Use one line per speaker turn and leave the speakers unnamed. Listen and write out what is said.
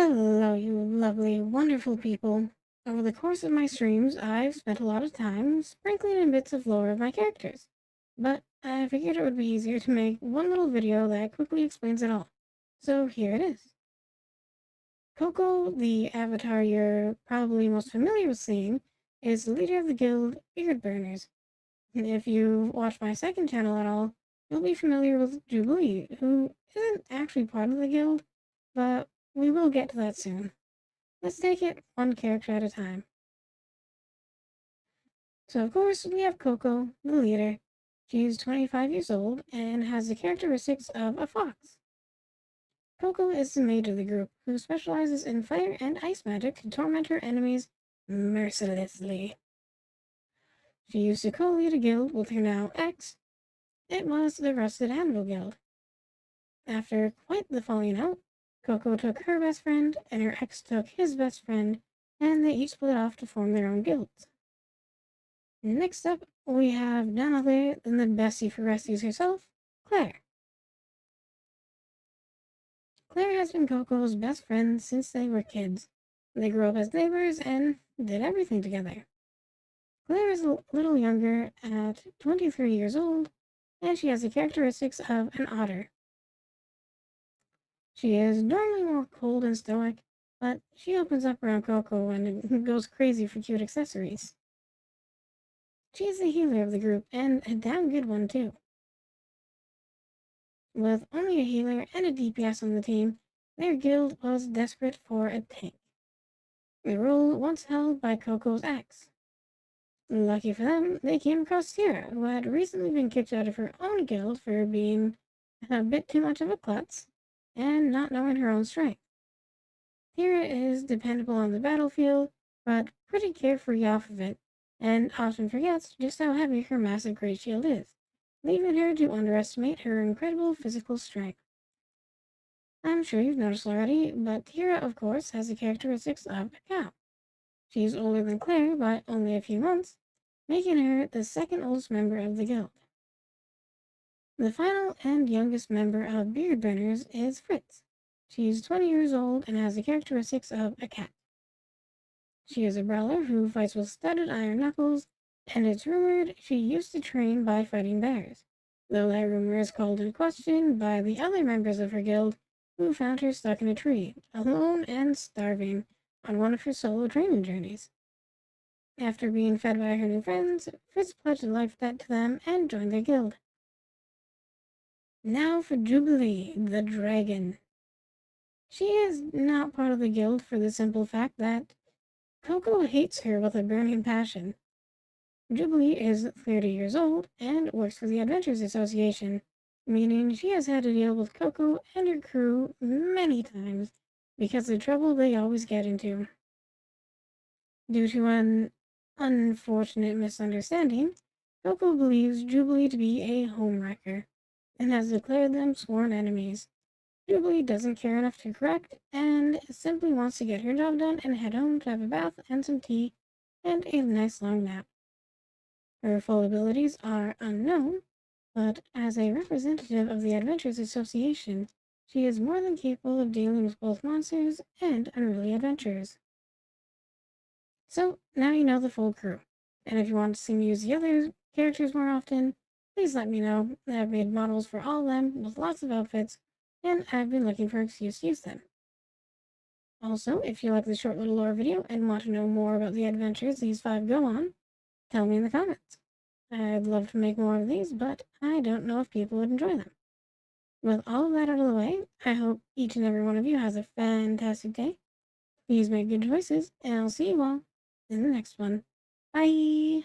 Hello, you lovely, wonderful people. Over the course of my streams, I've spent a lot of time sprinkling in bits of lore of my characters. But I figured it would be easier to make one little video that quickly explains it all. So here it is. Coco, the avatar you're probably most familiar with seeing, is the leader of the guild Beard Burners. If you watch my second channel at all, you'll be familiar with Jubilee, who isn't actually part of the guild, but we will get to that soon. Let's take it one character at a time. So, of course, we have Coco, the leader. She's 25 years old and has the characteristics of a fox. Coco is the mage of the group, who specializes in fire and ice magic to torment her enemies mercilessly. She used to co-lead a guild with her now ex. It was the Rusted Anvil Guild. After quite the falling out, Coco took her best friend, and her ex took his best friend, and they each split off to form their own guilds. Next up, we have none other than the Bestie for Rescues herself, Claire. Claire has been Coco's best friend since they were kids. They grew up as neighbors and did everything together. Claire is a little younger at 23 years old, and she has the characteristics of an otter. She is normally more cold and stoic, but she opens up around Coco and goes crazy for cute accessories. She is the healer of the group, and a damn good one too. With only a healer and a DPS on the team, their guild was desperate for a tank. The role once held by Coco's ex. Lucky for them, they came across Tira, who had recently been kicked out of her own guild for being a bit too much of a klutz and not knowing her own strength. Tira is dependable on the battlefield, but pretty carefree off of it, and often forgets just how heavy her massive great shield is, leaving her to underestimate her incredible physical strength. I'm sure you've noticed already, but Tira, of course, has the characteristics of a cow. She's older than Claire by only a few months, making her the second oldest member of the guild. The final and youngest member of Beard Burners is Fritz. She's 20 years old and has the characteristics of a cat. She is a brawler who fights with studded iron knuckles, and it's rumored she used to train by fighting bears, though that rumor is called into question by the other members of her guild who found her stuck in a tree, alone and starving, on one of her solo training journeys. After being fed by her new friends, Fritz pledged a life debt to them and joined their guild. Now for Jubilee, the dragon. She is not part of the guild for the simple fact that Coco hates her with a burning passion. Jubilee is 30 years old and works for the Adventures Association, meaning she has had to deal with Coco and her crew many times because of the trouble they always get into. Due to an unfortunate misunderstanding, Coco believes Jubilee to be a homewrecker and has declared them sworn enemies. Jubilee doesn't care enough to correct and simply wants to get her job done and head home to have a bath and some tea and a nice long nap. Her full abilities are unknown, but as a representative of the Adventures Association, she is more than capable of dealing with both monsters and unruly adventures. So, now you know the full crew, and if you want to see me use the other characters more often, please let me know. I've made models for all of them with lots of outfits, and I've been looking for an excuse to use them. Also, if you like this short little lore video and want to know more about the adventures these 5 go on, tell me in the comments. I'd love to make more of these, but I don't know if people would enjoy them. With all of that out of the way, I hope each and every one of you has a fantastic day. Please make good choices, and I'll see you all in the next one. Bye!